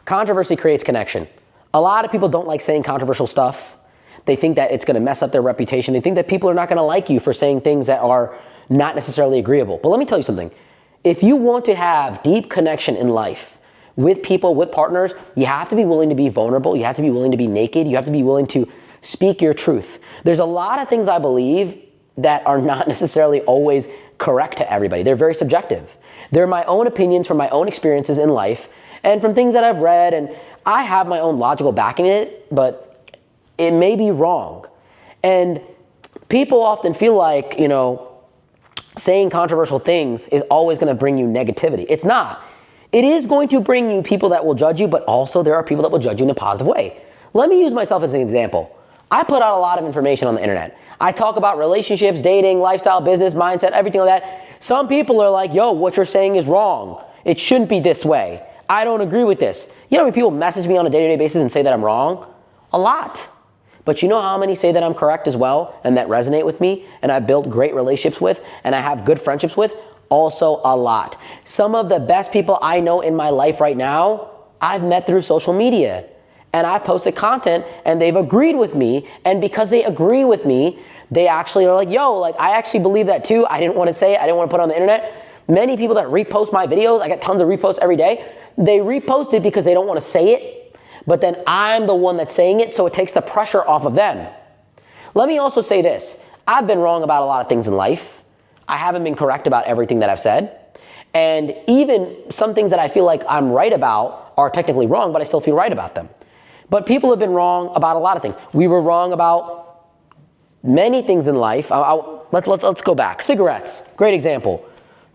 Controversy creates connection. A lot of people don't like saying controversial stuff. They think that it's going to mess up their reputation. They think that people are not going to like you for saying things that are not necessarily agreeable. But let me tell you something. If you want to have deep connection in life with people, with partners, you have to be willing to be vulnerable. You have to be willing to be naked. You have to be willing to speak your truth. There's a lot of things I believe that are not necessarily always correct to everybody. They're very subjective. They're my own opinions from my own experiences in life and from things that I've read, and I have my own logical backing it, but it may be wrong. And people often feel like, saying controversial things is always going to bring you negativity. It's not. It is going to bring you people that will judge you, but also there are people that will judge you in a positive way. Let me use myself as an example. I put out a lot of information on the internet. I talk about relationships, dating, lifestyle, business, mindset, everything like that. Some people are like, yo, what you're saying is wrong. It shouldn't be this way. I don't agree with this. You know how many people message me on a day-to-day basis and say that I'm wrong? A lot. But you know how many say that I'm correct as well and that resonate with me and I built great relationships with and I have good friendships with? Also a lot. Some of the best people I know in my life right now, I've met through social media. And I posted content and they've agreed with me. And because they agree with me, they actually are like, yo, I actually believe that too. I didn't want to say it. I didn't want to put it on the internet. Many people that repost my videos, I get tons of reposts every day. They repost it because they don't want to say it. But then I'm the one that's saying it, so it takes the pressure off of them. Let me also say this. I've been wrong about a lot of things in life. I haven't been correct about everything that I've said. And even some things that I feel like I'm right about are technically wrong, but I still feel right about them. But people have been wrong about a lot of things. We were wrong about many things in life. Let's go back. Cigarettes, great example.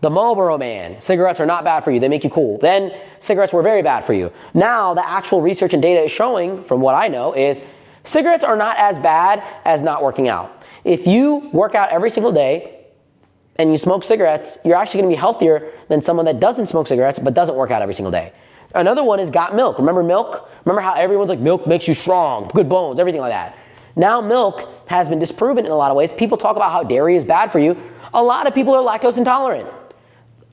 The Marlboro Man, cigarettes are not bad for you, they make you cool. Then cigarettes were very bad for you. Now the actual research and data is showing, from what I know, is cigarettes are not as bad as not working out. If you work out every single day and you smoke cigarettes, you're actually gonna be healthier than someone that doesn't smoke cigarettes but doesn't work out every single day. Another one is got milk. Remember milk? Remember how everyone's like, milk makes you strong, good bones, everything like that. Now milk has been disproven in a lot of ways. People talk about how dairy is bad for you. A lot of people are lactose intolerant.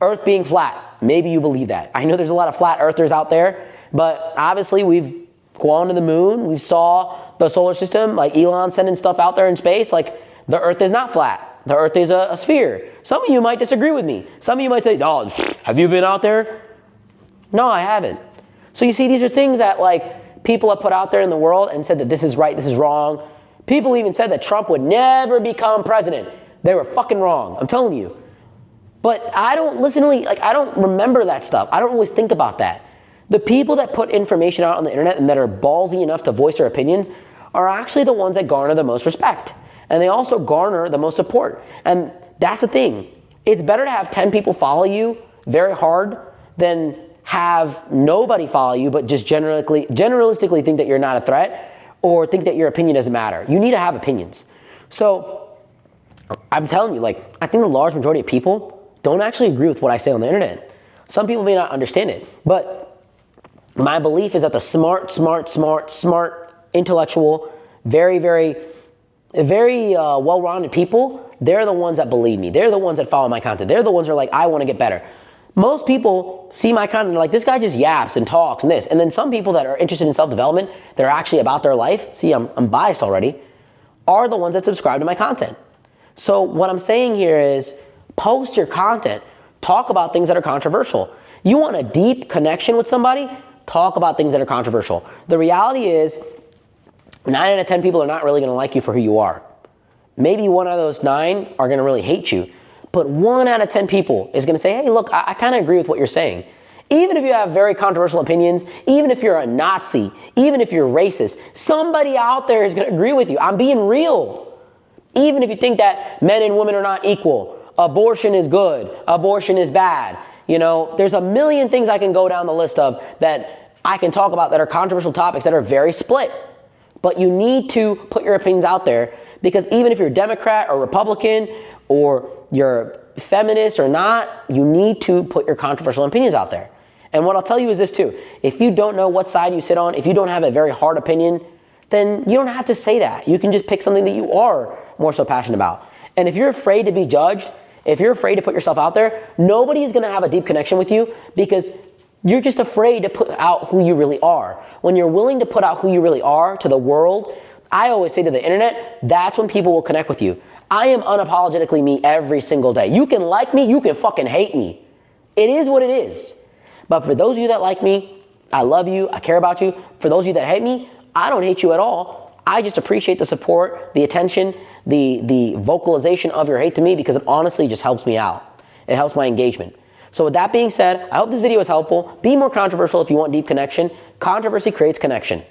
Earth being flat, maybe you believe that. I know there's a lot of flat earthers out there, but obviously we've gone to the moon, we saw the solar system, like Elon sending stuff out there in space, like the earth is not flat. The earth is a sphere. Some of you might disagree with me. Some of you might say, oh, have you been out there? No, I haven't. So you see, these are things that people have put out there in the world and said that this is right, this is wrong. People even said that Trump would never become president. They were fucking wrong, I'm telling you. But I don't I don't remember that stuff. I don't always think about that. The people that put information out on the internet and that are ballsy enough to voice their opinions are actually the ones that garner the most respect. And they also garner the most support. And that's the thing. It's better to have 10 people follow you very hard than have nobody follow you but just generalistically think that you're not a threat or think that your opinion doesn't matter. You need to have opinions. So I'm telling you, I think the large majority of people don't actually agree with what I say on the internet. Some people may not understand it, but my belief is that the smart, intellectual, very well-rounded people, they're the ones that believe me. They're the ones that follow my content. They're the ones that are like, I want to get better. Most people see my content and they're like, this guy just yaps and talks and this. And then some people that are interested in self-development, that are actually about their life, see, I'm biased already, are the ones that subscribe to my content. So what I'm saying here is post your content. Talk about things that are controversial. You want a deep connection with somebody? Talk about things that are controversial. The reality is 9 out of 10 people are not really going to like you for who you are. Maybe 1 out of those 9 are going to really hate you. But 1 out of 10 people is going to say, hey, look, I kind of agree with what you're saying. Even if you have very controversial opinions, even if you're a Nazi, even if you're racist, somebody out there is going to agree with you. I'm being real. Even if you think that men and women are not equal, abortion is good, abortion is bad. There's a million things I can go down the list of that I can talk about that are controversial topics that are very split. But you need to put your opinions out there because even if you're Democrat or Republican or you're feminist or not, you need to put your controversial opinions out there. And what I'll tell you is this too. If you don't know what side you sit on, if you don't have a very hard opinion, then you don't have to say that. You can just pick something that you are more so passionate about. And if you're afraid to be judged, if you're afraid to put yourself out there, nobody is going to have a deep connection with you because You're just afraid to put out who you really are. When you're willing to put out who you really are to the world, I always say to the internet, that's when people will connect with you. I am unapologetically me every single day. You can like me, you can fucking hate me. It is what it is. But for those of you that like me, I love you, I care about you. For those of you that hate me, I don't hate you at all. I just appreciate the support, the attention, the vocalization of your hate to me, because it honestly just helps me out. It helps my engagement. So with that being said, I hope this video was helpful. Be more controversial if you want deep connection. Controversy creates connection.